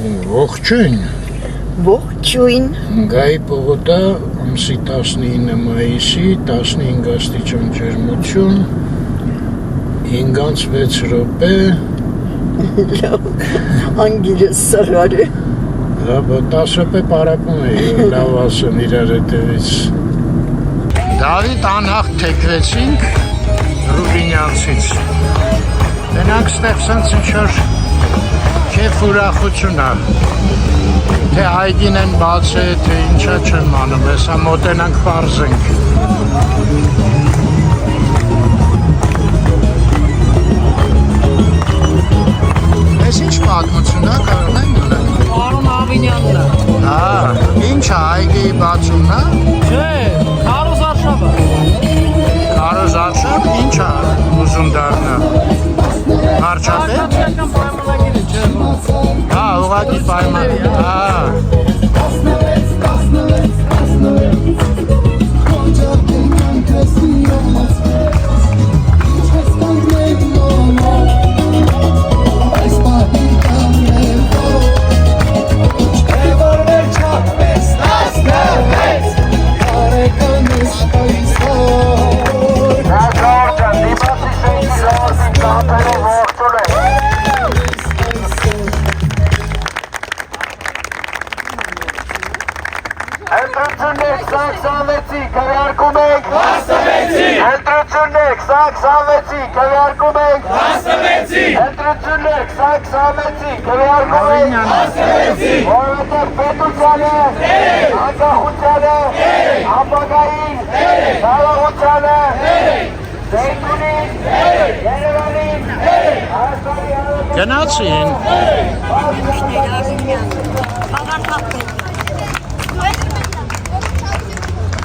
Ողջույն։ Ողջույն։ Գայի պողոտա ամսի 19 մայիսի 15 աստիճան ջերմություն 5:06 րոպե Անգիրս սրարը։ Լավ 10 րոպե պարապում է լավ ասեմ իրար հետևից Դավիթ անհախ թեքվեցինք Ռուբինյանցից Դենանք ստեղ սենց ինչ-որ Քեֆ ուրախություն ա Թե այգին են բաց է, թե ինչա չեմ անում, հեսա մոտենանք պարզենք Ես ինչ պատմություն ա կարող են ունեն Արոն Ավինյանն է Ինչ ա այգի բացումն ա Չէ, Քարոզ Արշավը Քարոզ Արշավ ինչ ա ուզում դառնա Վարչապետ պայմանագիրը չէ ուղղակի պայման Գնացին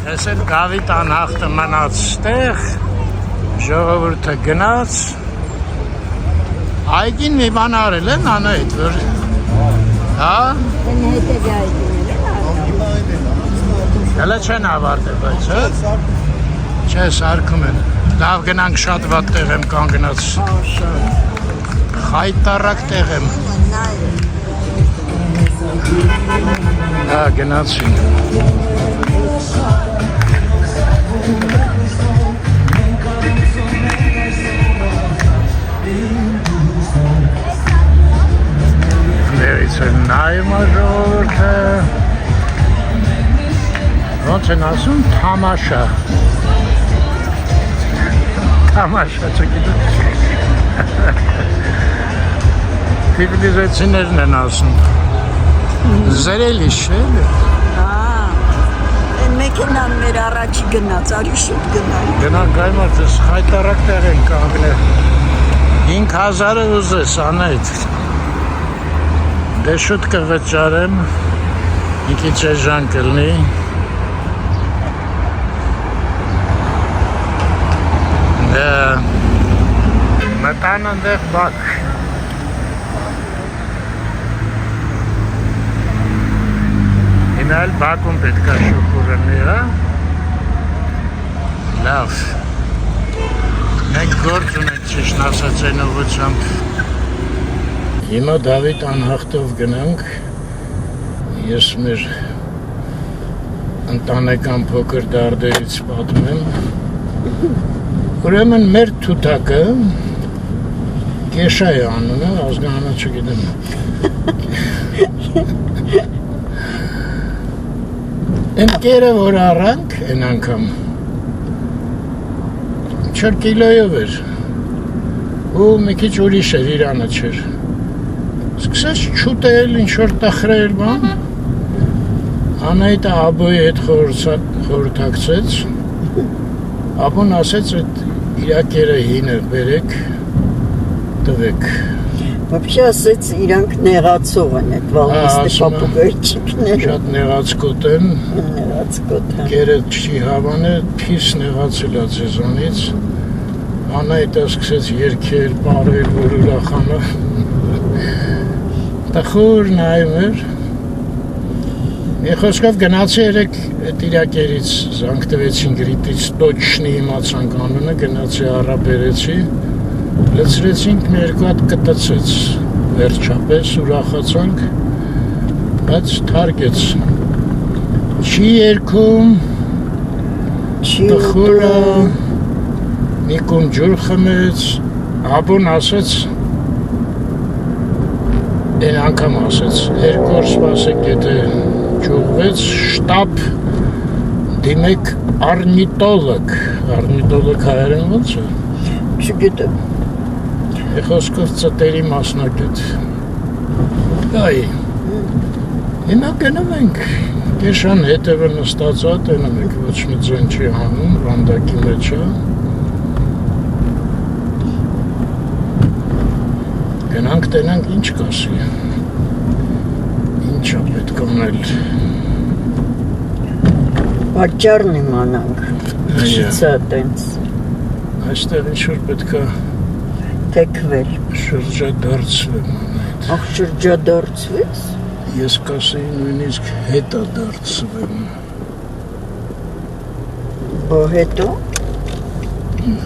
Ես էլ Դավիթ անհախտը մնաց ստեղ ժողովուրդը գնաց Այգին մի բան արել են անայդ որ հա Հələ չեն ավարտել բայց հա Չէ սարքում են լավ գնանք շատ վատ տեղ եմ կանգնած Խայտարակ տեղ եմ Հա գնացին Դերից են նայում ժողովուրդը Ոնց են ասում թամաշա Թամաշա չգիտեմ Տիվիլիզացիներն են ասում Զրելի շել Մեքենան մեր առաջի գնաց, արի շուտ գնալ Գնանք այմար ձեզ խայտարակ տեղ են կանգնել 5000-ը ուզես անայդ Դե շուտ կվճարեմ Մի քիչ էժան կլնի Մտան ընդեղ բակ Հիմա էլ բակում պետք է շուխուրնի, հա Լավ Մենք գործ ունենք ճիշտ ասած այն ուղղությամբ Հիմա Դավիթ անհախտով գնանք Ես մեր ընտանեկան փոքր դարդերից պատմեմ Ուրեմն մեր թութակը Կեշա է անունը, ազգանունը չգիտեմ Ընկերը որ առանք են անգամ 4 կիլոյով էր ու մի քիչ ուրիշ էր իրանը չէր Սկսեց չուտել ինչ-որ տխրել բան Անայտը աբոյի հետ խորհրդակցեց Աբոն ասեց այդ իրակերը հինը բերեք տվեք Вообще ասեց իրանք նեղացող են այդ վալվիստի պապուգայչիկները Շատ նեղացկոտ են Նեղացկոտ են Կերը չի հավանը փիս նեղացել է ձեզանից Անայտը սկսեց երկել, պարել, որ ուրախանա Տխուր նայում էր Մի խոսքով գնացի երեք այդ իրակերից զանգ տվեցին գրիտից տոչնի իմացանք անունը գնացի առաբերեցի լցրեցինք մի երկու հատ կտցեց վերջապես ուրախացանք Բայց թարգեց չի երգում Չի տխուրը մի կում ջուր խմեց Աբուն ասեց Են անգամ ասեց երկու օր սպասեք եթե ճուղվեց շտապ դիմեք արնիտոլոգ հայերեն ոնց է չգիտեմ Խոսքով ծտերի մասնակետ Այ Հիմա գնում ենք Կեշան հետևը նստած է տենում ենք ոչ մի ձեն չի հանում վանդակի մեջ է Գնանք տենանք ինչ կասի Ինչ է պետք անել Պատճառն իմանանք Ինչից է տենց Այստեղ ինչ-որ պետք է Թեքվել շրջադարձվեմ Ախ շրջադարձվես Ես կասեի նույնիսկ հետա դարձվեմ Բո հետո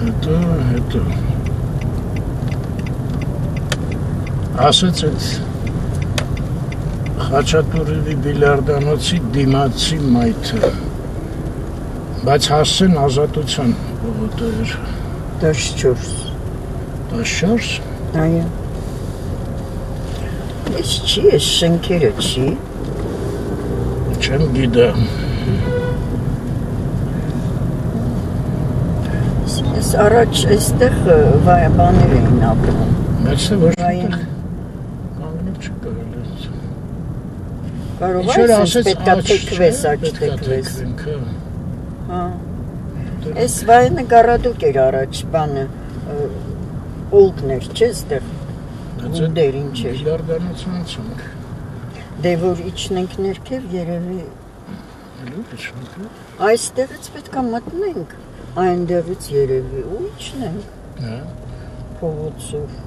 Հետո Ասեց այդ Խաչատուրովի բիլիարդանոցի դիմացի մայթը Բայց հասցեն ազատության բողոտեր 14 14 Այո Ես չի, ես շենքերը չի Չեմ գիտեմ Ես առաջ այստեղ բաներ էին ապրում Բայց թե ոչ Վայեն կանգնել չկարել Կարող ես պետք է թեքվես, աչ թեքվես Հա Ես վայենը գարադուկ էր առաջ բանը Ուլկներ չէ ստեղ Ուլդեր ինչ էր Բիլիարդանոցն անցանք Դե որ իջնենք ներքև երևի Այստեղից պետք է մտնենք Այնտեղից երևի ու իջնենք Հա Փողոցով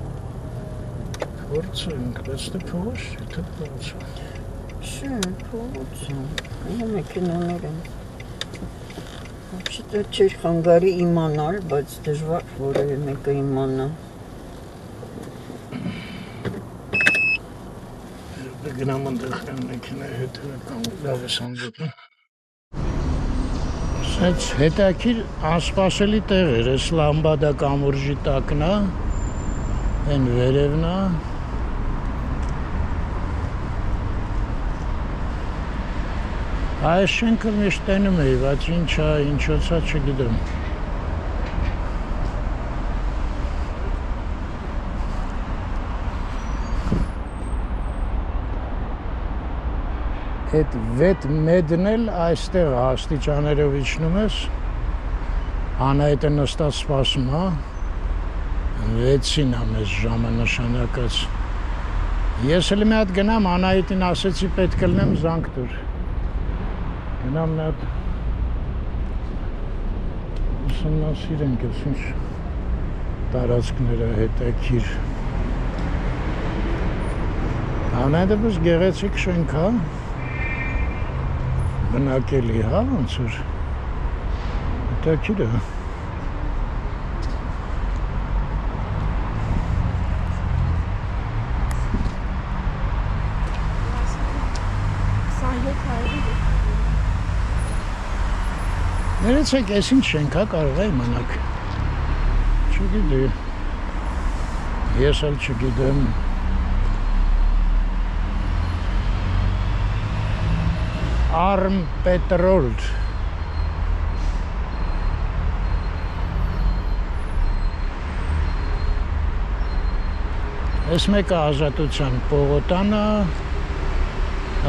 Փորձենք, բայց դե փողոց չի, թե փողոցով Չէ, փողոցով Իհա մեքենաներ են Вообще-то չէր խանգարի իմանալ, բայց դժվար որևէ մեկը իմանա Գնամ ընդեղ մեքենա հետևը կամ լավ ես անձոտն Սենց հետաքիր անսպասելի տեղ էր, ես լամբադա կամուրջի տակնա Են վերևնա Այս շենքը միշտ տենում էի, բայց ինչա, ինչոցա չգիտեմ Այդ վետ մեդն էլ այստեղ աստիճաներով իջնում ես Անայտը նստած սպասում հա Վեցին է մեզ ժամը նշանակած Ես էլ մի հատ գնամ Անայտին ասեցի պետք լնեմ զանգ տուր Գնամ մի հատ ուսումնասիրենք ես ինչ տարածքները հետաքրքիր Անայտը բուս գեղեցիկ շենք հա Բնակելի հա ոնց որ հետաքրքիր է Ներեցեք, ես ինչ շենք հա կարող է իմանաք Չգիտի Ես էլ չգիտեմ Arm Petrol Ես մեկը ազատության պողոտանը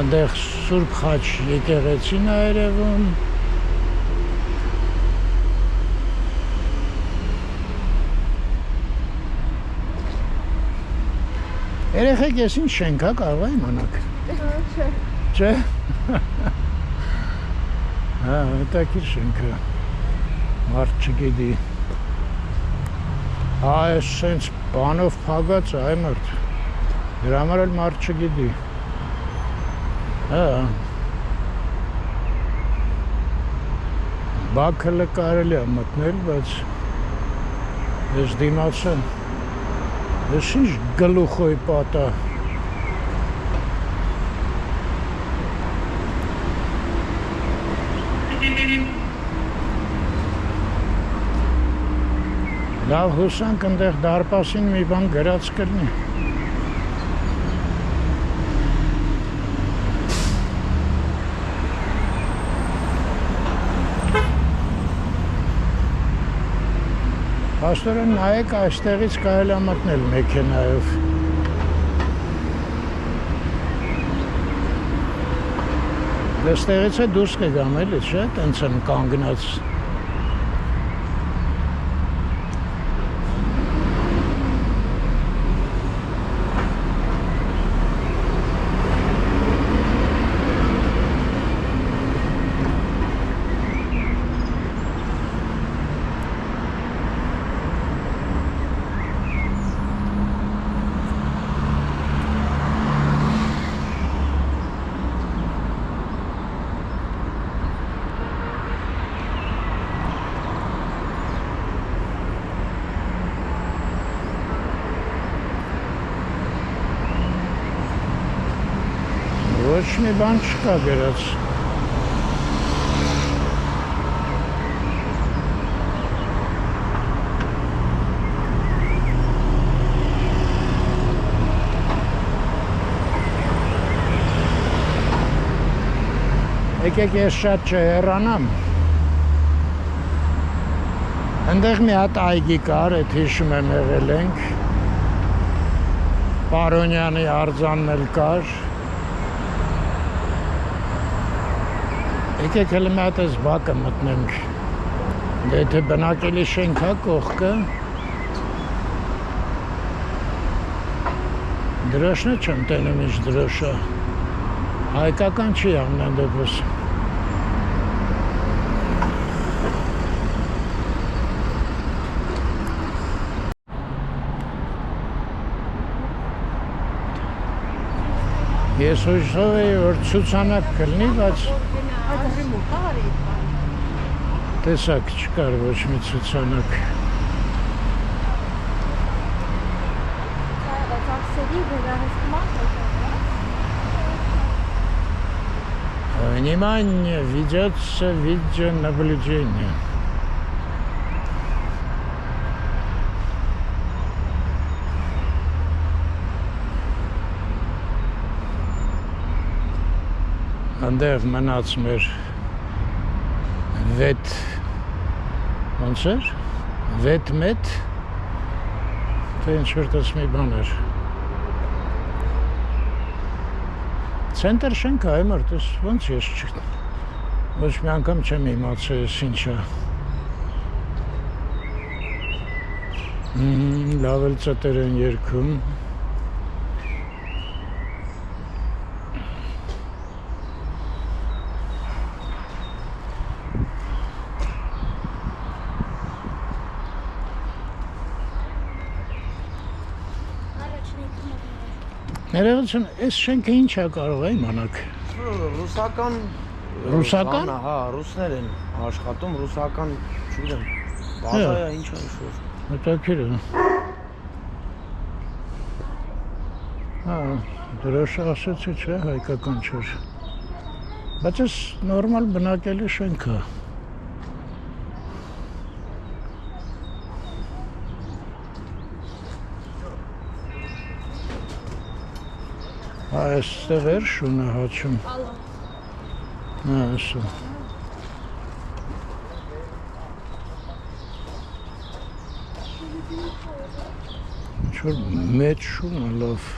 Ընդեղ Սուրբ Խաչ եկեղեցին է երևում Երեխեք ես ինչ շենք հա կարող է իմանաք Չէ Հա, հետաքրքիր շենքը Մարդ չգիտի Այս սենց բանով փակած է, այ մարդ Դրա համար էլ մարդ չգիտի Հա Բաքելը կարելի է մտնել, բայց ես դիմացա Ես ինչ գլուխոյ պատա Լավ հուսանք ընդեղ դարպասին մի բան գրած կլինի։ Պաստորեն նայեք այստեղից կարելի է մտնել մեքենայով։ Այստեղից է դուրս կգամ էլի, չէ՞, տենց եմ կանգնած։ Ոչ մի բան չկա գրած։ Եկեք ես շատ չհեռանամ։ Այնտեղ մի հատ այգի կար, այդ հիշում եմ եղել ենք։ Պարոնյանի արձանն էլ կար։ Եկեք հələ մի հատ այս բակը մտնենք։ Դե եթե բնակելի շենք է կողքը։ Դրոշն է չեմ տենում ինչ դրոշ է։ Հայկական չի ամեն դեպս։ Ես հույսով էի, որ ցուցանակ կլինի, բայց տեսակ չկար ոչ մի ցուցանակ։ Внимание, ведется видеонаблюдение. Այնտեղ մնաց մեր վետ ոնց էր, վետ մետ, թե ինչ-որ տես մի բան էր։ Ցենտր շենք է, այմար, տես ոնց ես ոչ մի անգամ չեմ իմացել ես ինչ է։ Լավ էլ ծտեր են երգում։ Ներողություն, այս շենքը ինչ է կարող է իմանալ։ Ռուսական Ռուսական։ Հա, ռուսներ են աշխատում, ռուսական, չգիտեմ, բազա է ինչ է ինչ-որ։ Հետաքրքիր է։ Հա, դրոշը ասեցի չէ, հայկական չէր։ Բայց այս նորմալ բնակելի շենք է։ Այստեղ էր շունը հաչում։ Հա, ասա։ Ինչ-որ մեծ շուն է, լավ։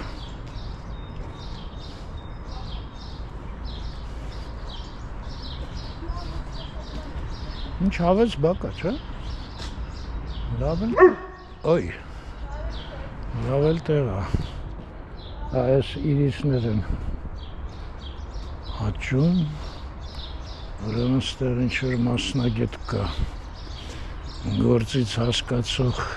Ինչ հավեց բակ է, չէ՞։ Լավ էլ, ոյ, լավ էլ տեղ է։ Այս իրիսներ են հաճում, ուրեմն ստեղ ինչ-որ մասնագետ կա, գործից հասկացող։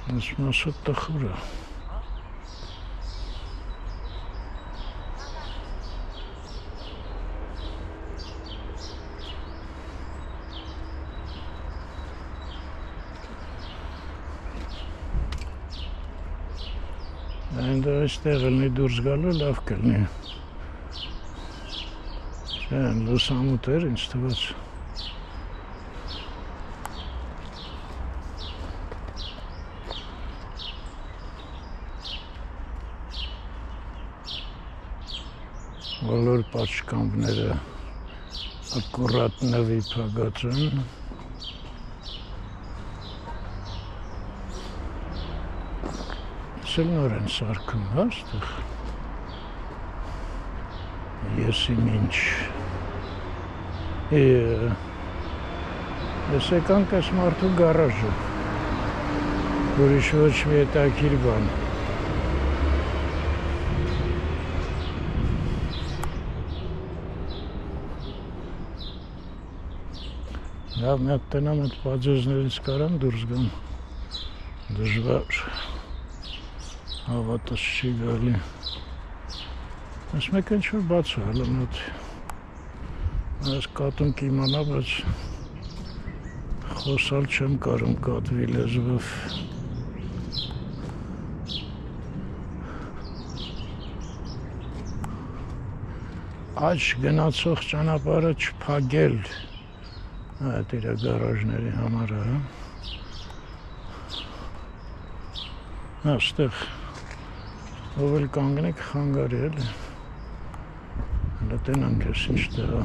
Այս մասը տխուր է։ Այնտեղ այստեղ լինի դուրս գալու լավ կլինի։ Չէ, լուսամուտ էր ինձ թվաց։ Բոլոր պատշգամբները ակուրատ նվի փակած են։ Սել նոր են սարքում, հա, ստեղ։ Ես իմ ինչ։ Ես եկանք այս մարդու գարաժը։ Ուրիշ ոչ մի հետաքրքիր բան։ Լավ, մի հատ տնամ այդ պատժեզներից կարամ դուրս գամ։ Դժվար։ Հավատս չի գալի։ Այս մեկը ինչ-որ բաց է, հələ մոտ։ Այս կատուն կիմանա, բայց խոսալ չեմ կարում կատվի լեզվով։ Աջ գնացող ճանապարհը չփակել։ Այդ իր գարաժների համար է, հա։ Այստեղ ով էլ կանգնեք խանգարի էլի։ Հələ տենանք ես ինչ տեղ է։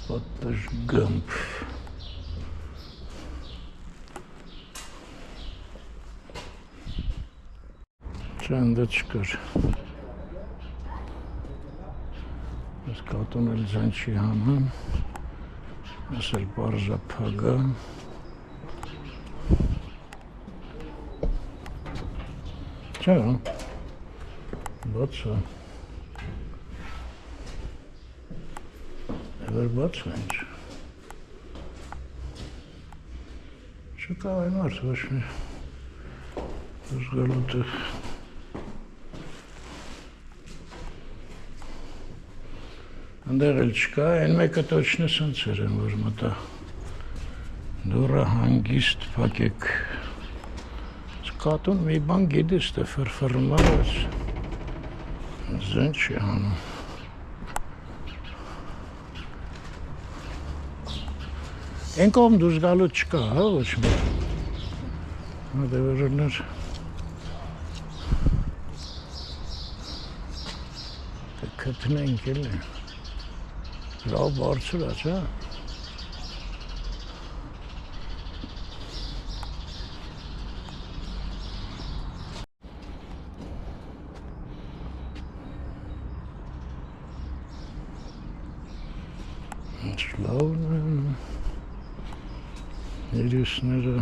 Պատշգամբ։ Չանդը չկար։ Այս կատուն էլ ձայն չի հանում, ես էլ պարզա փագա։ Չէ, բաց է։ Եվեր բաց է ինչ։ Չկա այն մարդ, ոչ մի դուրս գալու տեղ։ Անդեղ էլ չկա, այն մեկը տոչնը սնցեր են, որ մտա դուրը հանգիստ պակեք կատուն մի բան գիտիս թե ֆրֆրմա, բայց զեն չի հանում են կողմ դուրս գալու չկա, հա, ոչ մի դևերներ կպնենք էլ է լավ բարձր է, չէ՞։ Ինչ լավն են երեսները։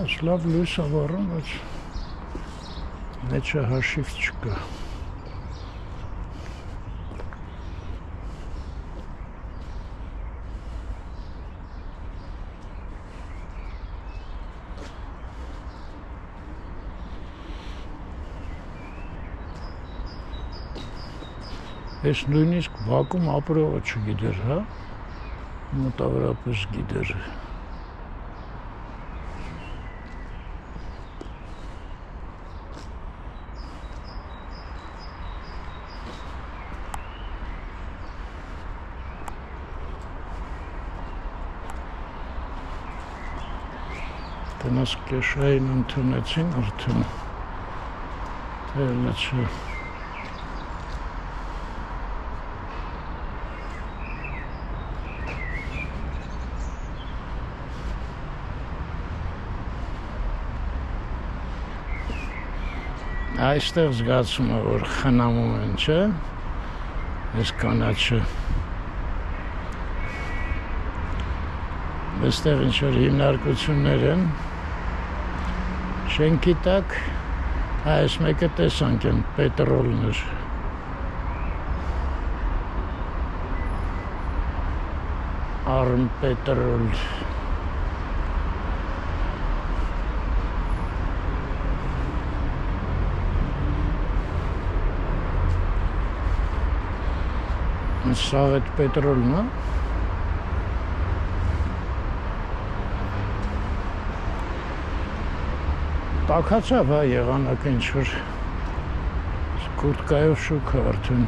Այս լավ լույս ավառում, բայց մեջը հաշիվ չկա։ Ես նույնիսկ Բաքում ապրողը չգիտեր, հա, մոտավորապես գիտեր։ Տնաս կեշային ընդունեցին արդեն, թե էլը չէ։ Այստեղ զգացում է, որ խնամում են, չէ, ես կանաչը։ Այստեղ ինչ-որ հիմնարկություններ են, շենքի տակ, այս մեկը տեսանք են, պետրոլներ, Արմ պետրոլ, սա այդ պետրոլն է, տաքացավ հա եղանակը ինչ-որ կուրտկայով շուք է արդեն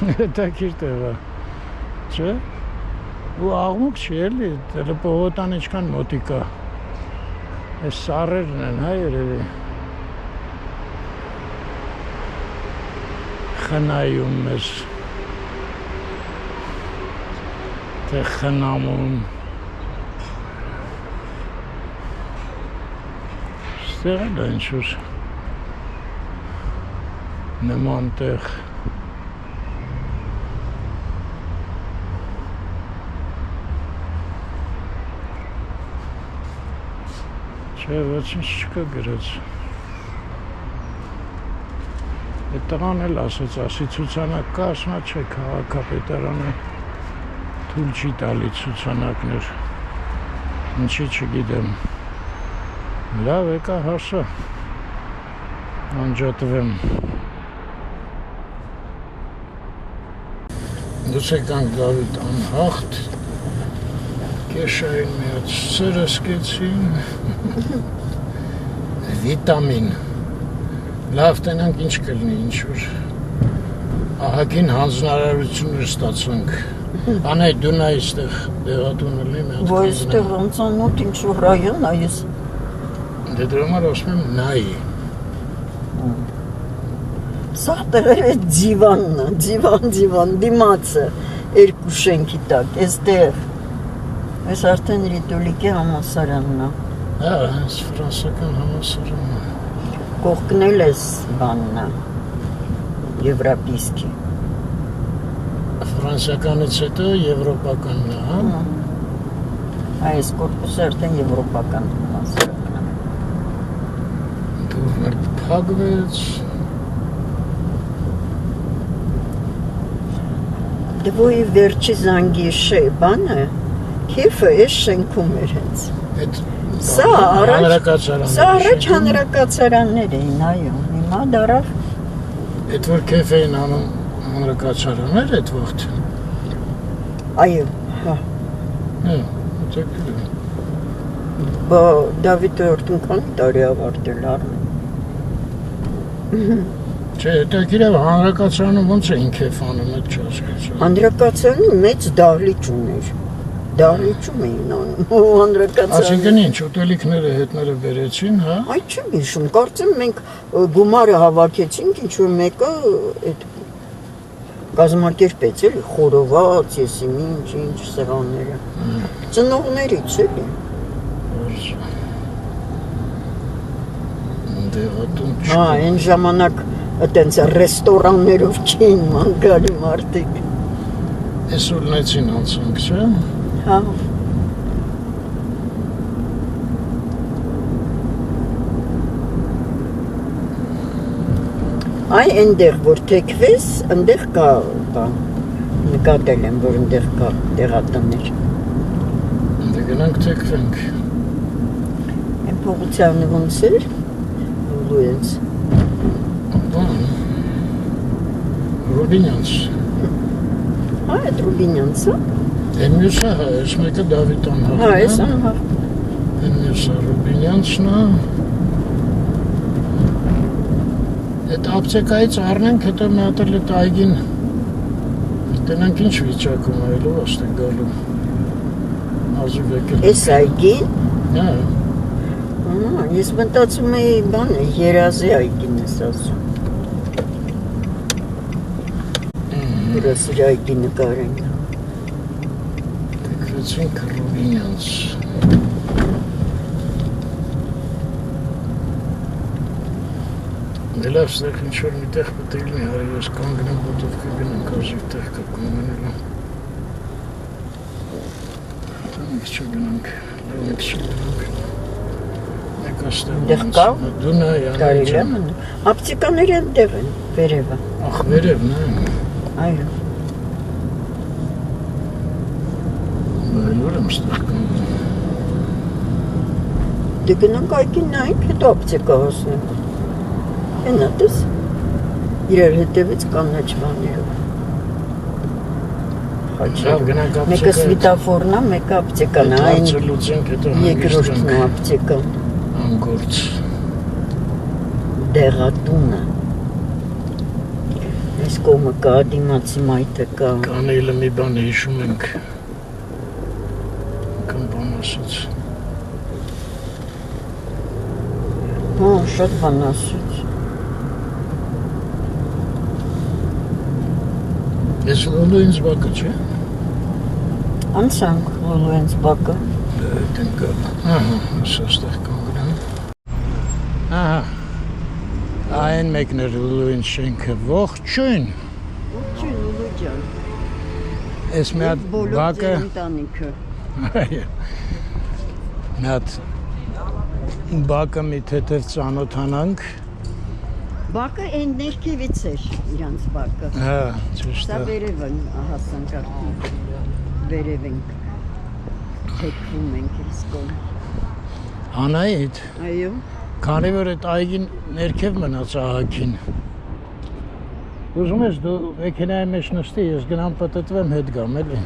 հետաքրքիր տեղ է, չէ? Ու աղմուկ չի էլի, դեռ պողոտան ինչքան մոտիկ է, այս սառերն են հա երևի խնայում մեզ, թե խնամում ստեղ էլ է ինչ-որ նման տեղ չէ, ոչինչ չկա գրած Այդ տղան էլ ասաց, ասի ցուցանակ կա, ասում չէ, քաղաքապետարանը թույլ չի տալի ցուցանակներ, ինչի չգիտեմ Լավ եկա հասա, անջատվեմ Դուց եկանք Դավիթ անհաղթ, կեշային միած սերը սկեցին, վիտամին Լավ տենանք ինչ կլնի, ինչ-որ ահագին հանձնարարություններ ստացանք Անայ դու նա իստեղ դեղատուն ըլի մի Որ իստեղ անցանոտ ինչ-որ ռայոն այս Դե դրա համար ասում եմ նայի Սա տեղերը ձիվանն է, ձիվան, դիմացը երկու շենքի տակ, այստեղ Այս արդեն Ռիտոլիկի համալսարանն է Հա, այս ֆրանսական համալսարանն է Կողքնել ես բանն է, եվրապիսկի Ֆրանսիականից հետո եվրոպականն է, հա? Այս կորպուսը արդեն եվրոպական համալսարանն է Դուրն էլ փակվեց Դվոյի վերջի զանգի բանը, քեֆը այս շենքում էր հենց Սա առաջ հանրակացարաններ էին, այո, հիմա դարավ Էդ որ քեֆ էին անում հանրակացարաններ էդ վաղթ Այո, հա Հետաքրքիր է Բա Դավիթը արդեն քանի տարի ավարտել Արմեն Չէ, հետաքրքիր է հանրակացարանում ոնց էին քեֆ անում, այդ չհասկացա Հանրակացարանը մեծ դահլիճ ուներ Դահլիճում էին անում, հանրակացարանը Այսինքն ինչ, ուտելիքները հետները բերեցին, հա? Այդ չեմ հիշում, կարծեմ մենք գումարը հավաքեցինք, ինչ-որ մեկը կազմակերպեց էլի, խորոված, եսիմ ինչ սեղանները Ծնողներից էլի Դեղատուն չկա Հա, այն ժամանակ այտենց ռեստորաններով չէին մանգալի մարդիկ Ես ուլնեցին անցանք, չէ? Հա Այ այնտեղ որ թեքվես, այնտեղ կա բան նկատել եմ, որ այնտեղ կա տեղատներ Դե գնանք թեքվենք Այն փողոցյանը ոնց էր, Լուենց Բան Ռուբինյանց Հա, այդ Ռուբինյանցը Են մյուսը հա, ես մեկը Դավիթ անհաղթն Հա, ես անհաղթ Են մյուսը Ռուբինյանցն է Այդ ապցեկայից առնենք, հետո մի հատ էլ այդ այգին Տենանք ինչ վիճակում է, էլով աստեղ գալու Ազիվ եկել Էս այգին Հա Ես մտածում էի բանը, երազի այգին ես ասում Դրս իր այգի նկարենք Տեքվեցինք Ռուբինյանց Դե լավ, ստեղ ինչ-որ մի տեղ պետք է լինի, հարի ես կանգնեմ, ոտով կգնեմ, կազիվ տեղ կա կանգնելու չգնանք։ Մեկ աստեղ Դեղ կա։ Դու նա Կարելի է մնա։ Ապտիկաները այնտեղ են, վերևը։ Ախ, վերևն է։ Այո։ Այլուր եմ ստեղ կանգնում։ Դե գնանք այգին նայենք, հետո ապտիկա հասնենք։ Հենա տես։ Իրար հետևից կանաչ բաներով։ Լավ, գնանք ապտիկա։ Մեկը սվիտաֆորն է, մեկը ապտիկան է, այն լուծենք, հետո երկրորդն է ապտիկան։ Անգործ։ Դեղատունը։ Այս կողմը կա, դիմացի մայթը կա։ Կանելը մի բան հիշում ենք։ Կամ բան ասաց։ Հա, շատ բան ասաց։ Ես Լուլուինս բակը չէ։ Անցանք Լուլուինս բակը։ Դեն կա։ Ահա, սաստեղ կանգնեմ։ Ահա։ Այն մեկն էր Լուլուինս շենքը, ողջույն։ Ողջույն Լուլու ջան։ Ես մի հատ բակը, ընտանիքը։ այո։ Մի հատ բակը մի թեթև ծանոթանանք։ Բակը այն ներքևից էր իրանց բակը։ Հա, ճիշտ Սա է։ վերևն հասանք արդեն։ Վերև ենք։ Թեքվում ենք իսկոն։ Անահիտ, Այո։ քանի որ այդ այգին ներքև մնաց ահագին։ Ուզում ես դու մեքենայի մեջ նստի, ես գնամ պտտվեմ հետ գամ էլի։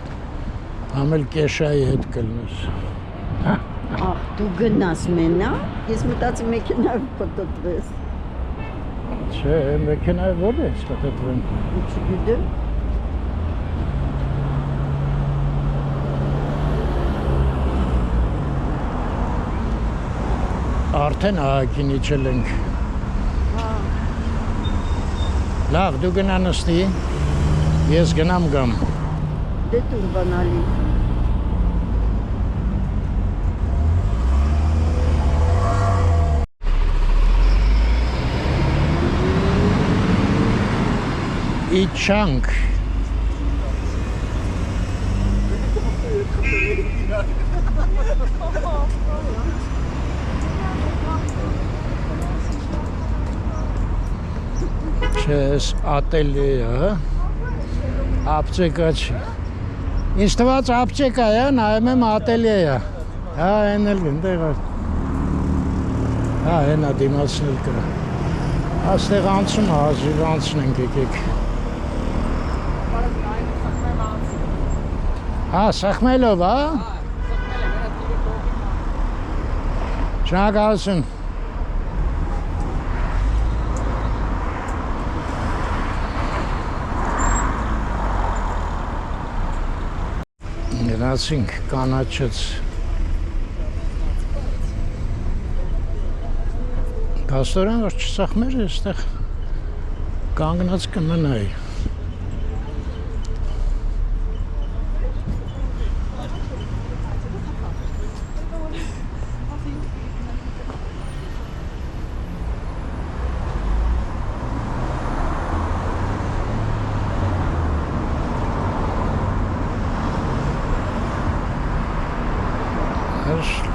Համել կեշայի հետ կլնես։ Ախ, դու գնաս մենա, ես մտածի մեքենայով պտտվես։ Չէ, մեքենայի որ ես պտտվեմ։ Չգիտեմ։ Արդեն ահագին իջել ենք։ Լավ, դու գնա նստի, ես գնամ գամ։ Դե տուր բանալի։ Իջանք։ Չես ատելիը, ապտեկա չի։ Ինձ թվաց ապտեկա է, նայում եմ ատելիե է։ Հա, այն էլ գնդեղ է։ Հա, հենա դիմացն էլ կրա։ Աստեղ անցում հազիվ անցնենք եկեք։ Հա, սխմելով, հա։ Շնորհակալություն։ Գնացինք կանաչից։ Փաստորեն որ չսախմեր այստեղ կանգնած կմնայի։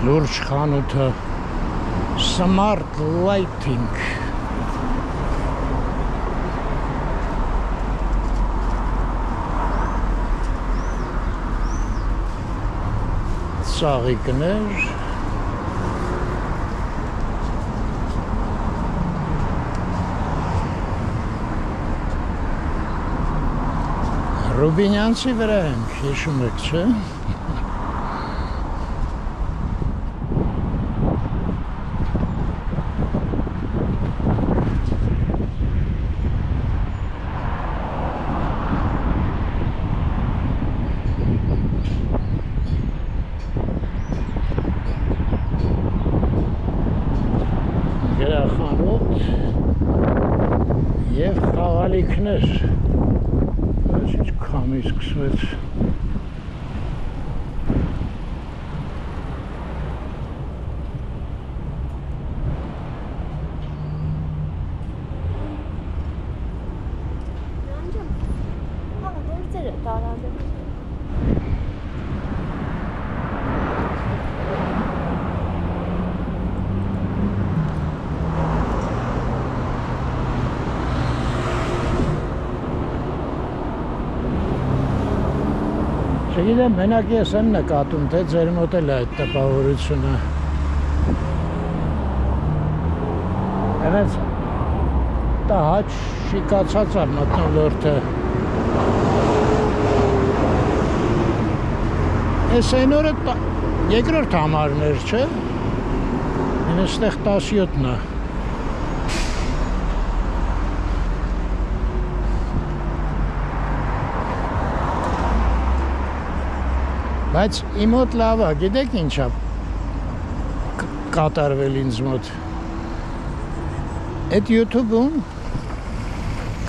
Լուրջ խանութը Smart Lighting ծաղիկներ Ռուբինյանցի վրա ենք, հիշում եք, չէ՞։ Եվ խաղալիքներ Ինչ քամի սկսվեց Չգիտեմ, մենակ ես եմ նկատում, թե ձեր մոտ էլ է այդ տպավորությունը։ Հենց դա հաչ շիկացած է մթնոլորտը։ Ես այն օրը երկրորդ համարներ, չէ՞։ Ինձ այստեղ 17-ն է։ Բայց իմ մոտ լավ է, գիտեք ինչ է կատարվել ինձ մոտ։ Այդ YouTube-ում,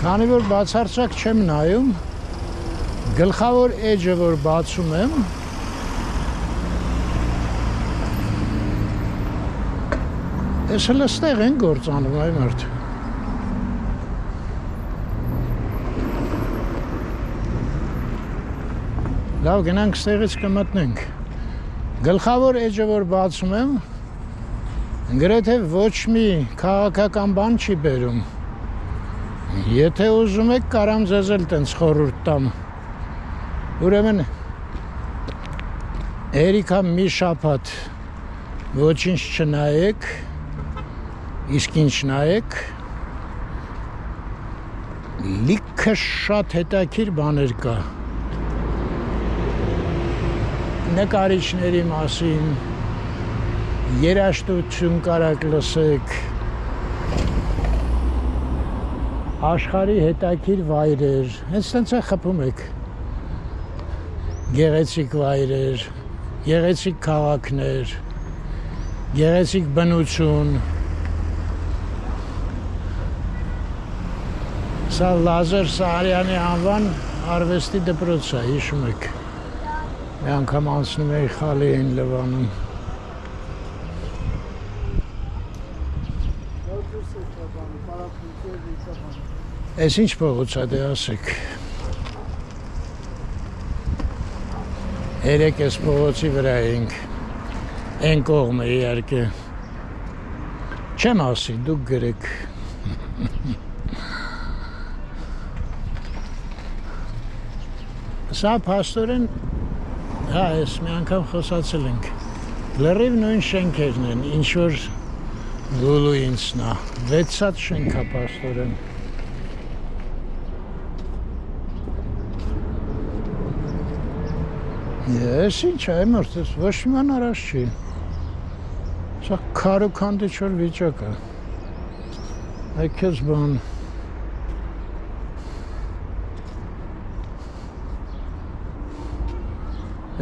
քանի որ բացարձակ չեմ նայում, գլխավոր էջը, որ բացում եմ, ես հələ ստեղ են գործանում այ մարդ։ Լավ, գնանք ստեղից կմտնենք։ Գլխավոր էջը, որ բացում եմ, գրեթե ոչ մի քաղաքական բան չի բերում։ Եթե ուզում եք, կարամ ձեզ էլ տենց խորհուրդ տամ։ Ուրեմն երիքա մի շաբաթ ոչինչ չնայեք, իսկ ինչ նայեք, լիքը շատ հետաքրքիր բաներ կա։ Նկարիչների մասին, երաժշտություն կարաք լսեք, աշխարհի հետաքրքիր վայրեր, հենց տենց է խփում եք, գեղեցիկ վայրեր, գեղեցիկ քաղաքներ, գեղեցիկ բնություն։ Սա Լազար Սահարյանի անվան արվեստի դպրոց է, հիշում եք։ Մի անգամ անցնում էի խալի էին լվանում։ Այս ինչ փողոց է, դե ասեք։ Երեք այս փողոցի վրա էինք, են կողմը իհարկե։ Չեմ ասի, դուք գրեք։ Սա փաստորեն, հա, ես մի անգամ խոսացել ենք, լրիվ նույն շենքերն են, ինչ որ Լուլուինցն է, 6 հատ շենք է փաստորեն։ Ես ինչ է, մորդ, ես ոչ մի ման առաջ չի։ Սա քարուքանդի չոր վիճակ է։ Այ քեզ բան։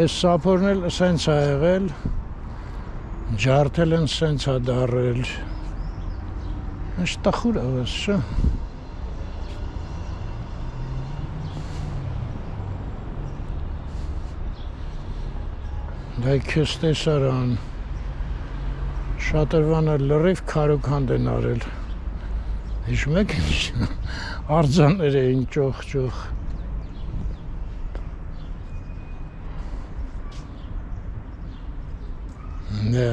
Այս սափորն էլ սենց է եղել, ջարդել են սենց է դարել։ Ինչ տխուր է ես, չէ։ Դա քեզ տեսարան, շատրվանը լրիվ քարուքանդ են արել։ Հիշում եք ինչ, արձաններ էին ճոխ-ճոխ։ Նե։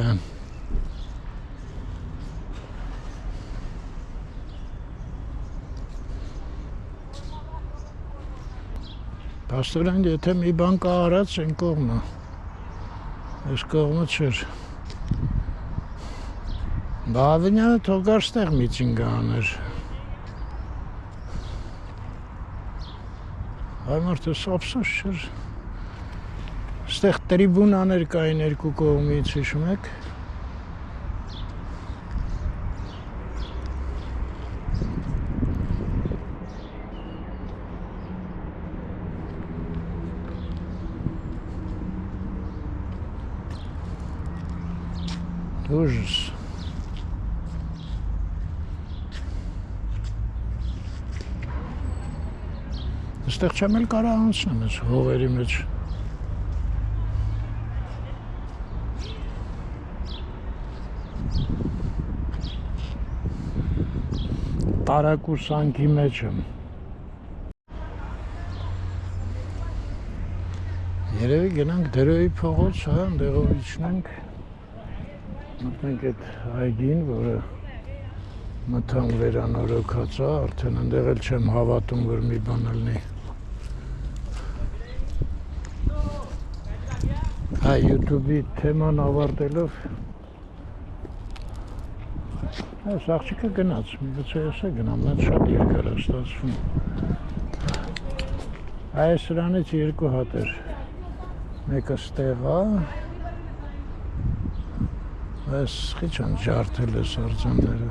Պաստորեն, եթե մի բան կա արած, են կողմը։ Ես կողմը չեր։ Բավինյանը թող գար ստեղ միցինգ աներ։ Այ մարդը ափսոս չէր։ Ստեղ տրիբունաներ կային երկու կողմից, հիշում եք։ Ужас։ Այստեղ չեմ էլ կարա անցնեմ ես հողերի մեջ։ Տարակուսանքի մեջ եմ։ Երևի գնանք Դրոյի փողոց, հա, ընդեղով իջնենք։ Մտնենք այդ այգին, որը մթան վերանորոգած է, արդեն ընդեղ էլ չեմ հավատում, որ մի բան լինի։ YouTube-ի թեման ավարտելով այս աղջիկը գնաց, միգուցե ես է գնամ, նա շատ երկար է ստացվում։ Այս սրանից երկու հատ էր, մեկը ստեղ է, այս խիչ են ջարդել է սարձանները,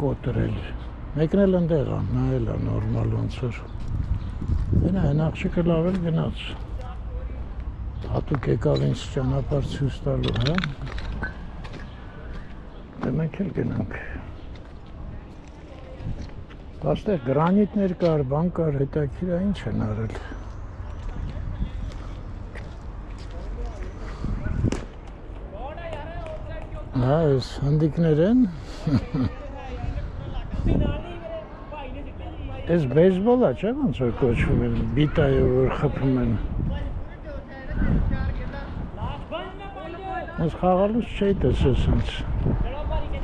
կոտրել, մեկն էլ ընդեղ է, նայել է նորմալ ոնց էր, այն աղջիկը լավ էլ գնաց, հատուկ եկավ ինձ ճանապարհ ցույց տալու, հա։ Դե մենք էլ գնանք։ Այստեղ գրանիտներ կար, բան կար, հետաքրքիր է, ինչ են արել։ Հա, այս հնդիկներ են։ Այս բեյսբոլ է, չէ՞ ոնց որ կոչվում են, բիտայով որ խփում են։ Այս խաղալուց չէի տեսել սենց։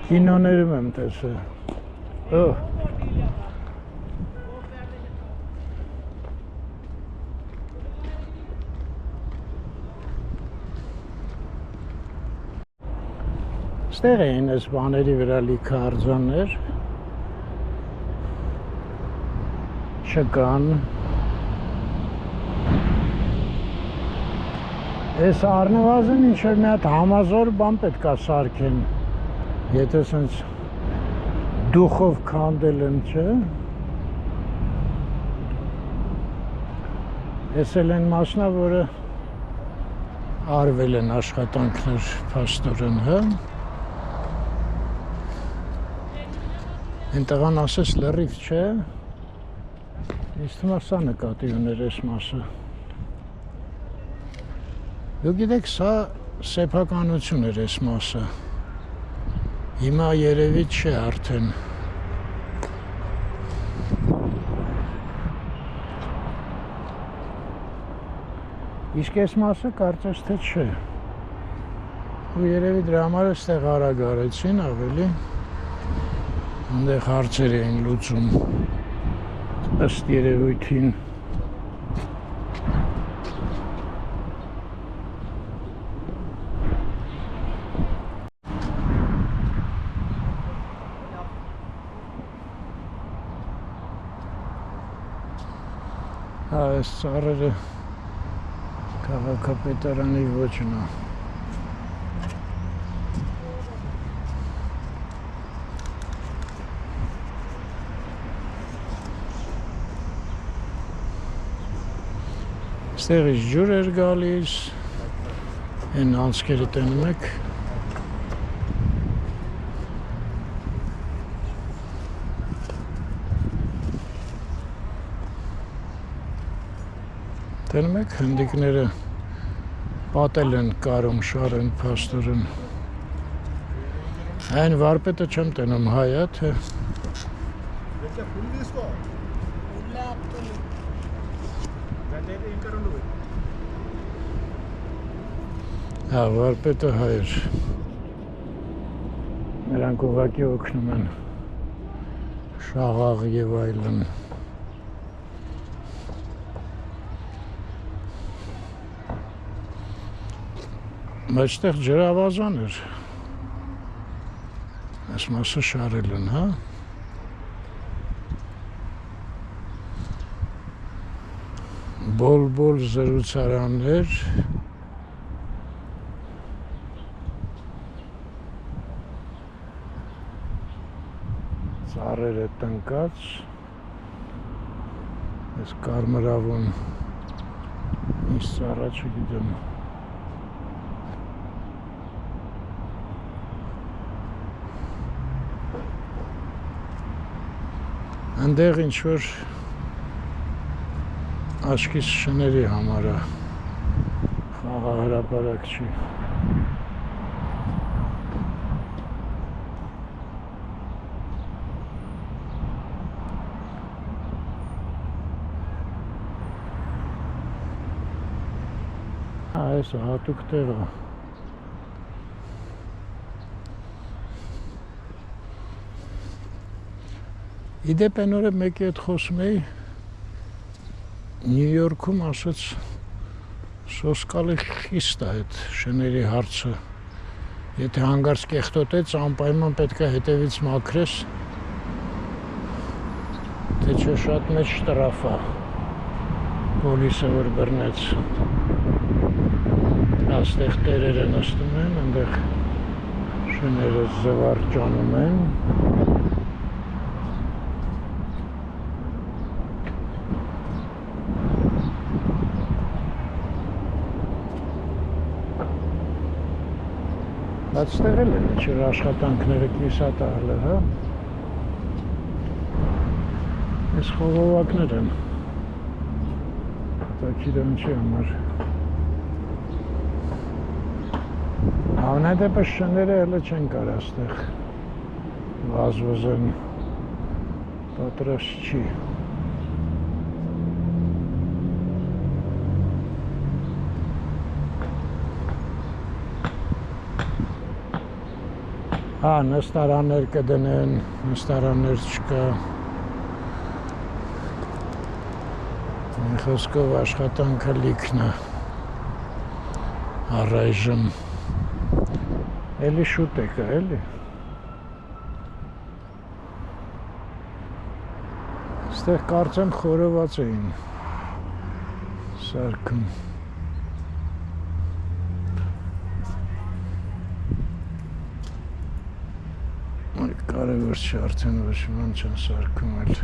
Կինոներում եմ տեսել։ Օհ։ Ստեղ էին այս բաների վրա լիքը արձաններ։ Չկան։ Այս առնվազն ինչ-որ մի հատ համազոր բան պետք է սարքեն։ Եթե սենց դուխով քանդել են, չէ։ Ես էլ են մասնա, որը արվել են աշխատանքներ փաստորեն, հա։ Են տղան ասես լրիվ չէ։ Ես թվում է սա նկատի ուներ այս մասը։ Դուք գիտեք, սա սեփականություն էր այս մասը։ Հիմա երևի չէ արդեն։ Իսկ այս մասը կարծես թե չէ։ Ու երևի դրա համար էստեղ արագ արեցին ավելի։ Այնտեղ հարցեր էին լուծում ըստ երևույթին։ Այս ծառերը քաղաքապետարանի ոճն է։ Ստեղից ջուր էր գալիս, են անցքերը տենում եք։ Տենում եք հնդիկները պատել են կարում շարեն փաստորեն։ Այն վարպետը չեմ տենում հայ է, թե Հա, վարպետը հայ էր։ Նրանք ուղղակի օգնում են շաղաղ եւ այլն։ Մեջտեղ ջրավազան էր։ Այս մասը շարել են, հա։ Բոլ-բոլ զրուցարաններ։ Ծառերը տնկած։ Այս կարմրավուն ինչ ծառա չգիտեմ։ Այնտեղ ինչ-որ աչքիս շների համար է, խաղահրապարակ չի։ Այս հատուկ տեղ է։ Իդեպ այն օրը մեկի հետ խոսում էի, Նյու Յորքում ասաց Սոսկալի խիստ է այդ շների հարցը։ Եթե հանգարց կեղտոտեց, անպայման պետք է հետևից մաքրես, թե չէ շատ մեծ շտրաֆ է պոլիսը որ բռնեց։ Աստեղ տերերը նստում են, այնտեղ շները զվարճանում են։ Բայց ստեղել են իչր աշխատանքները կիսատահլը, հա։ Ես խողովակներ են։ Տակիրոնչի համար։ Հավնադեպս շները հելը չեն կար աստեղ։ Վազվզեն պատրաստ չի։ Հա, նստարաններ կդնեն, նստարաններ չկա։ Մի խոսքով աշխատանքը լիքն է առայժմ։ Էլի շուտ է կա, էլի։ Ստեղ կարծեմ խորոված էին սարքում։ Կարևոր չի արդեն ոչ ման չեն սարքում էլ։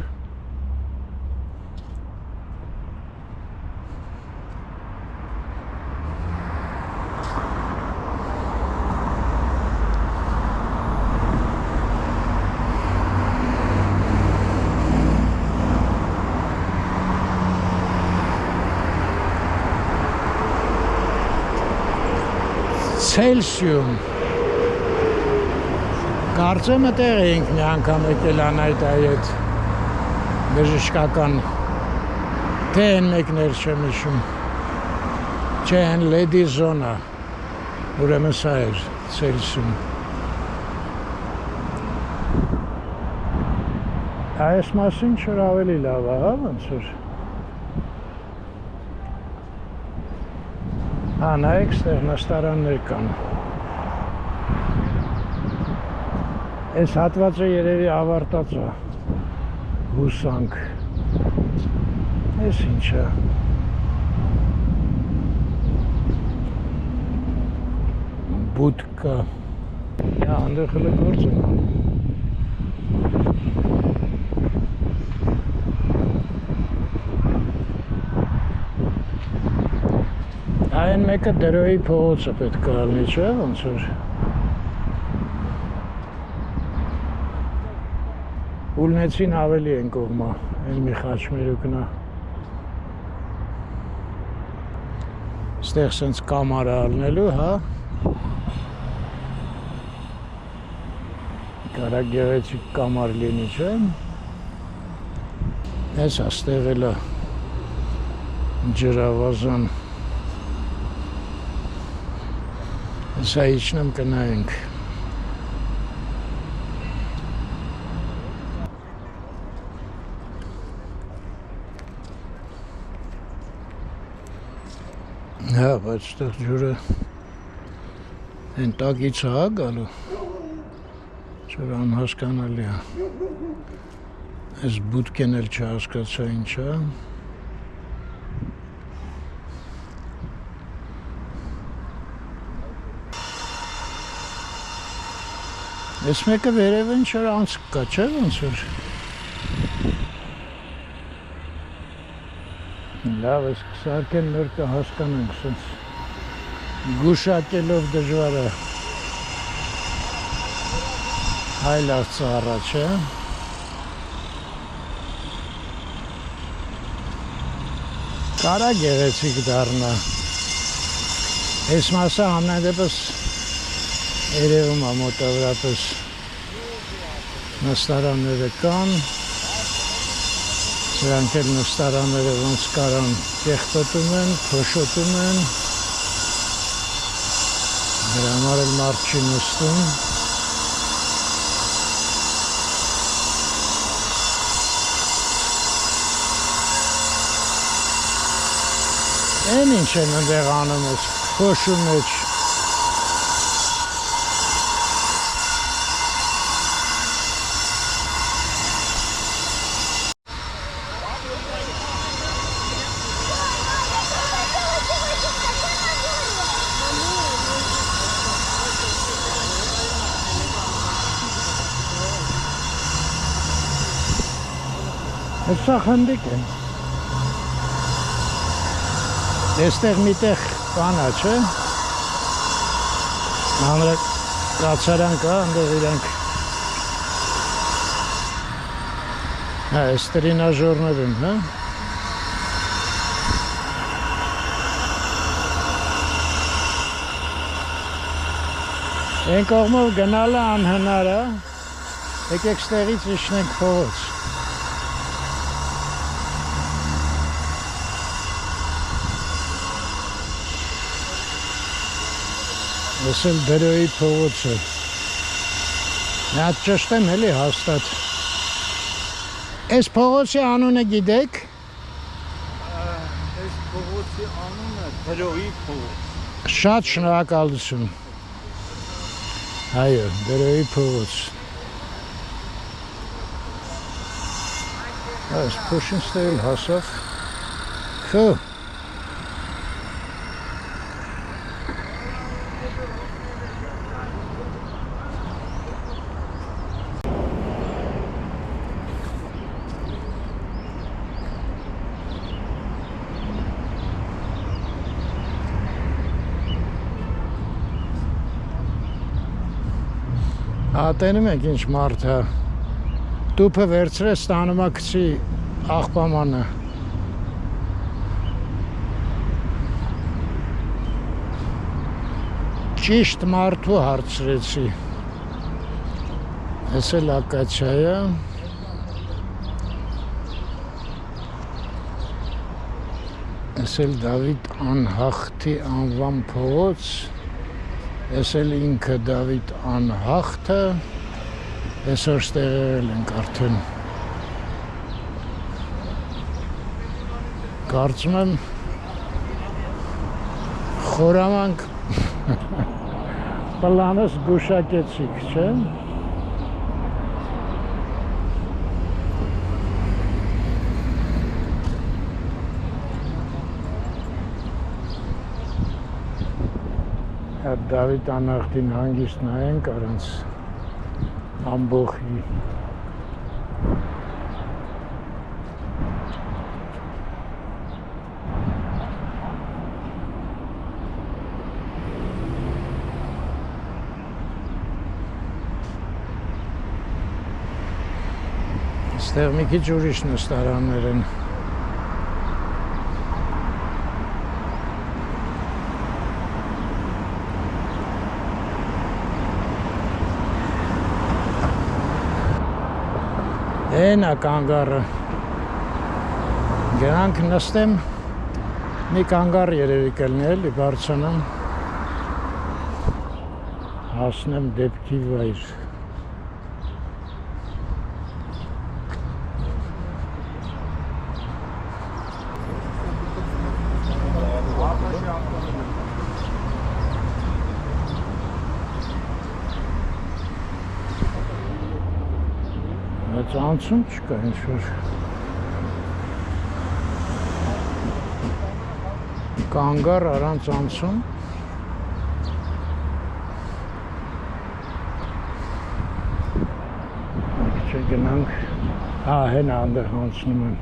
Ցելսիում Կարծեմ այդտեղ էինք մի անգամ եկել անայտայի հետ բժշկական թե են մեկներ չեմ հիշում չէ են լեդի զոնա ուրեմն սա էր Ցելսիում այս մասին չոր ավելի լավ է հա ոնց որ հա նայեք ստեղ նստարաններ կան Այս հատվածը երևի ավարտած է, հուսանք, այս ինչ է, բուտկա, հանդեղ հլը գործ է, այն մեկը դրոյի փողոցը պետք է ալնի չէ, ոնց որ Ուլնեցին ավելի են կողմա, են մի խաչմերուկն է Ստեղ սենց կամար ալնելու, հա Կարա գեղեցիկ կամար լինի, չէ Ես աստեղ էլ է ջրավազան Սա իչնեմ կնայենք Հա, բայց ստեղ ջուրը են տակից հա գալու Չոր անհասկանալի է Այս բուտկեն էլ չհասկացա ինչ է Այս մեկը վերև են չոր անցք կա, չէ ոնց որ Լավ, ես կսարկեն նոր կհասկանանք սենց գուշակելով դժվար է հայլ արծա առաջ է կարա գեղեցիկ դառնա այս մասը համնայդեպս երևում է մոտավորապես նստարանները կան Սրանք էլ նստարանները ոնց կարան կեղտոտում են, փոշոտում են Դրա համար էլ մարդ չի նստում Են ինչ են ընդեղ անում ես, խոշու մեջ։ Սա խնդիկ է։ Եստեղ միտեղ բանա, չէ։ Մանրակացարան կա, ընդեղ իրանք։ Հա, ես տրինաժորներ են, հա։ Են կողմով գնալը անհնար է։ Եկեք ստեղից իջնենք փողոց։ Ես էլ դրոյի փողոց է։ Նա ճշտեմ էլի հաստատ։ Այս փողոցի անունը գիտեք։ Այս փողոցի անունը դրոյի փողոց։ Շատ շնորհակալություն։ Այո, դրոյի փողոց։ Այս փոշին ստել հասավ։ Քո Տենում ենք ինչ մարդ է, տուպը վերցրե ստանում է կցի աղբամանը։ Ճիշտ մարդու հարցրեցի։ Ես էլ ակացիա է։ Ես էլ Դավիթ անհախտի անվան փողոց։ Ես էլ ինքը Դավիթ անհախտը, այսօր ստեղել ենք արդեն։ Կարծում եմ խորամանք պլանս գուշակեցիք, չէ՞։ Դավիթ անհախտին հանգիստ նայենք առանց ամբոխի։ Այստեղ մի քիչ ուրիշ նստարաններ են։ Են է կանգարը։ Գրանք նստեմ, մի կանգար երևի կլնի էլի բարձրանամ, հասնեմ դեպքի վայր։ Անցում չկա ինչ-որ կանգար առանց անցում չգնանք հեն անդեղ անցնում են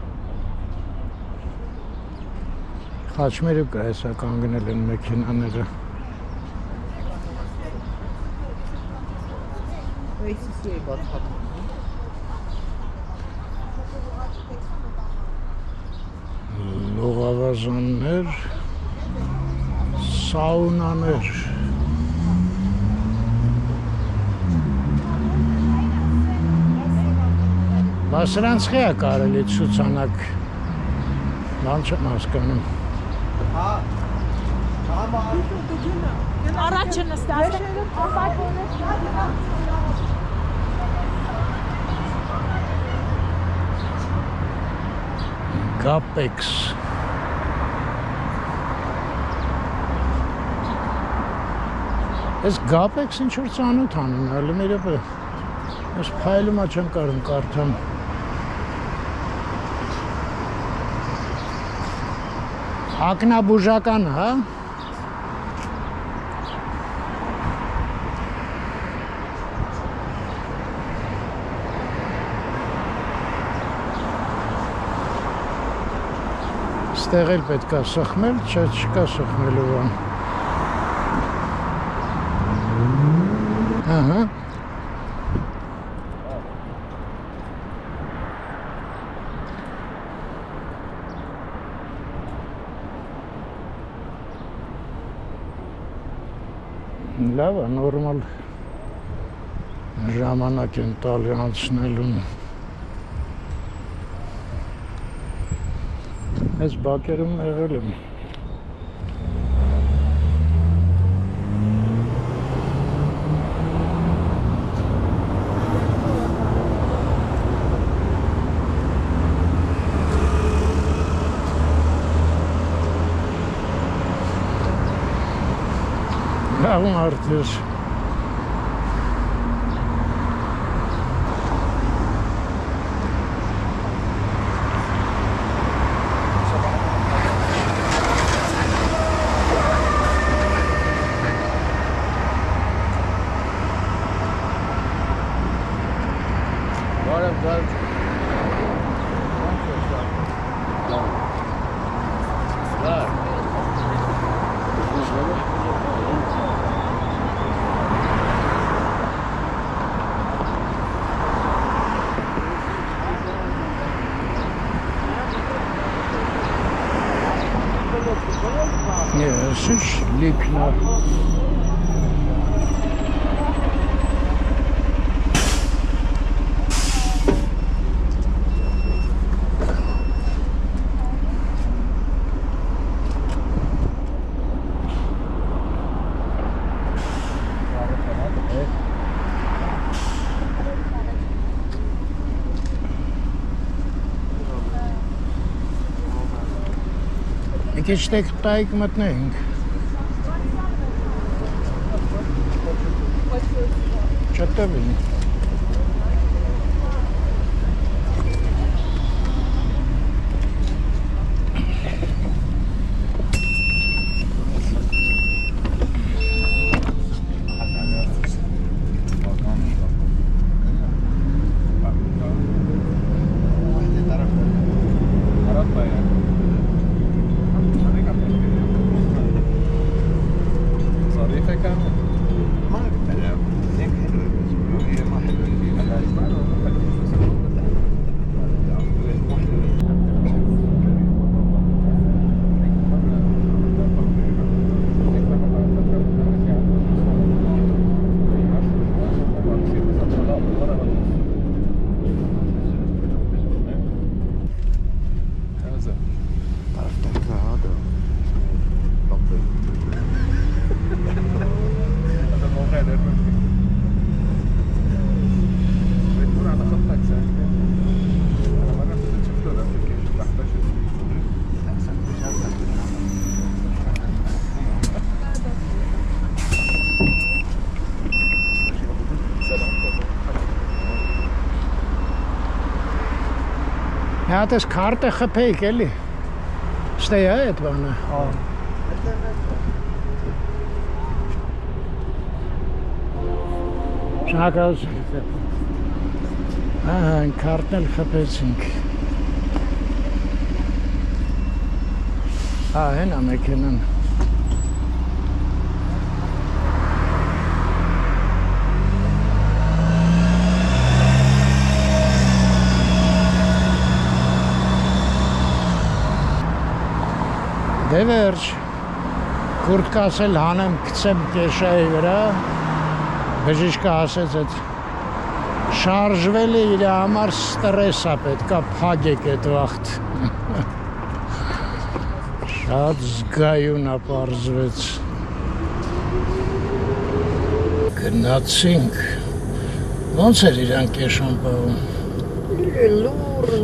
խաչմերուկ է հեսա կանգնել են մեքենաները լողավազաններ, սաունաներ Սրանց խե է կարելի ցուցանակ բան չեմ հասկանում Առաջը նստած Գապեքս Ես գապեքս ինչ-որ ծանոթ անում, ալի մերեպը, ես պայլումա չեմ կարում կարդամ։ Ակնաբուժական, հա? Ստեղ էլ պետք է սխմել, չկա սխմելու բան։ Ահա։ Լավ է, նորմալ ժամանակ են տալի անցնելուն։ Ես բակերում եղել եմ։ Լավ արդյոք։ Слышь, липно. Եկեք տայք մտնենք։ Չտվին։ Հատ էս քարտը խփեիք էլի։ Ստե է այդ բանը։ Շնորհակալ։ Ահա, քարտն էլ խփեցինք։ Հենա մեքենան։ Դե վերջ, կուրտկաս էլ հանեմ կծեմ կեշայի վրա, բժիշկը ասեց այդ շարժվել է իր համար ստրես է պետքա փագեք այդ վաղտ։ Շատ զգայուն ապարզվեց։ Գնացինք, ոնց էր իրան կեշան պահում։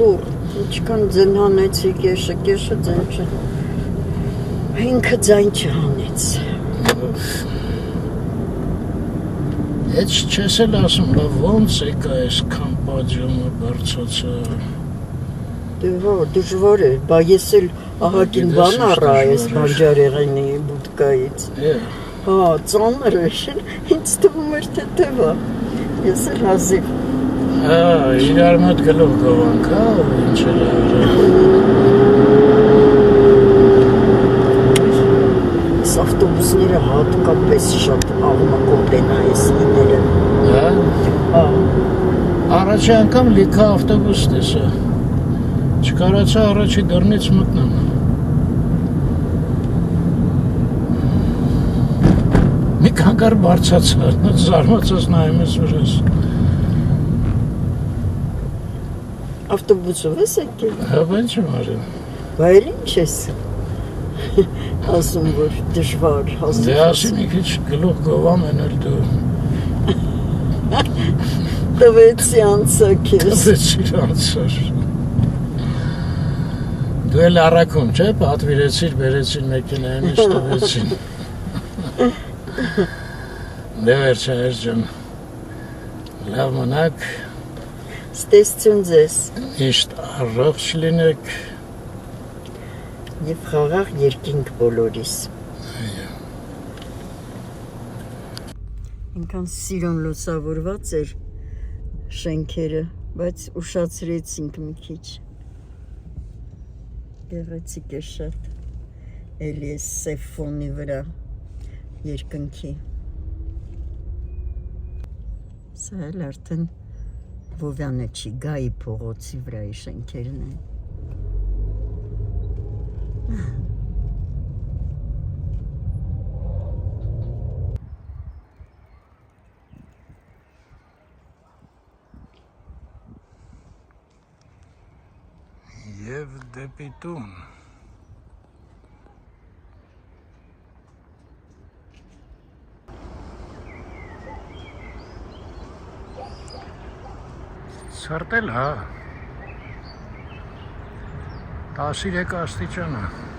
Լուր, ինչքան ձեն հանեցի կեշը ձեն չէ։ Ինքը ձայն չհանեց։ Էջ չես էլ ասում, լավ ոնց եկա այսքան պատժումը բարձացա։ Դժվար է, բա ես էլ ահագին բան առա այս բանջարեղենի բուտկայից։ Հա, ծանր է, ինձ թվում էր թե տևա։ Ես էլ հազիվ։ Հա, իրար մոտ գլուխ գովանք, հա, ինչ էլ արել։ Այս ավտոբուսները հատկապես շատ աղմկոտ են այս իները։ Հա։ Հա։ Առաջի անգամ լիքը ավտոբուս տեսա։ Չկարացա առաջի դռնից մտնեմ։ Մի կանգար բարձացա, զարմացած նայում ես վրաս։ Ավտոբուսով ես եկել։ Հա, բան չեմ արել։ Բա էլ ինչ ես ասում, որ դժվար Դե ասի մի քիչ գլուխ գովամ են էլ դու։ տվեցի անցակ ես։ Տվեցիր անցար։ Դու էլ առաքում, չէ, պատվիրեցիր, բերեցին մեքենային, ինչ տվեցին։ Դե վերջա ջան, լավ մնաք, Ստեսություն ձեզ միշտ առողջ լինեք։ և խաղաղ երկինք բոլորիս։ Ինքան սիրուն լուսավորված էր շենքերը, բայց ուշացրեցինք մի քիչ։ Գեղեցիկ է շատ, էլի է սև ֆոնի վրա երկնքի։ Սա էլ արդեն Վովյանը չի, Գայի փողոցի վրայի շենքերն են։ Եվ դեպի տուն։ Սրտել, հա։ 13 աստիճան է։